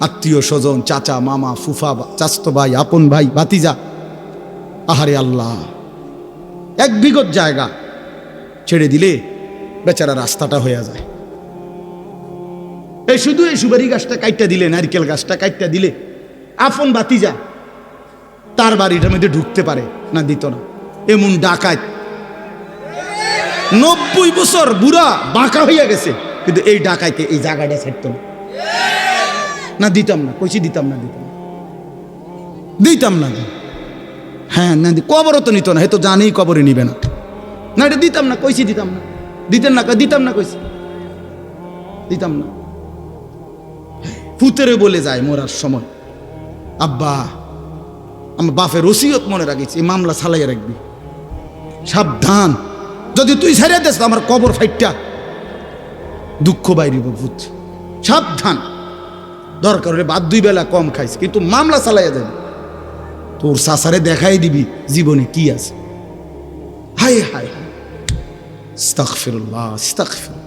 আত্মীয় স্বজন, চাচা, মামা, ফুফা, চাচতো ভাই, আপন ভাই, ভাতিজা। আহারে আল্লাহ, 1 বিঘত জায়গা ছেড়ে দিলে বেচারা রাস্তাটা হয়ে যায়। এই শুধু এই সুপারি গাছটা কাইটটা দিলে, নারকেল গাছটা কাইটটা দিলে আপন ভাতিজা তার বাড়িটার মধ্যে ঢুকতে পারে না, দিত না। এমন ডাকাত 90 বছর বুড়া বাঁকা হইয়া গেছে, কিন্তু এই ডাকাইতে এই জায়গাটা ছাড়ত না। না দিতাম না, কইছি দিতাম না, দিতাম না। হ্যাঁ না, কবরও তো নিত না, হে তো জানেই কবরে নিবে না। না এটা দিতাম না, কইছি দিতাম না। দিতেন না, দিতাম না, কইছি দিতাম না। ফুতেরে বলে যায় মরার সময়, আব্বা আমার বাপের ওসিয়ত মনে রাখিস, এই মামলা চালাইয়া রাখবি, সাবধান, যদি তুই ছেড়ে দেস আমার কবর ফাইটটা দুঃখ বাইরিব, বুঝ, সাবধান। দরকার হলে বাদ 2 বেলা কম খাইস, কিন্তু মামলা চালাইয়া যাবে, তোর সাসারে দেখাই দিবি জীবনে কি আছে। হায় হায় হায়, আস্তাগফিরুল্লাহ, আস্তাগফিরুল্লাহ।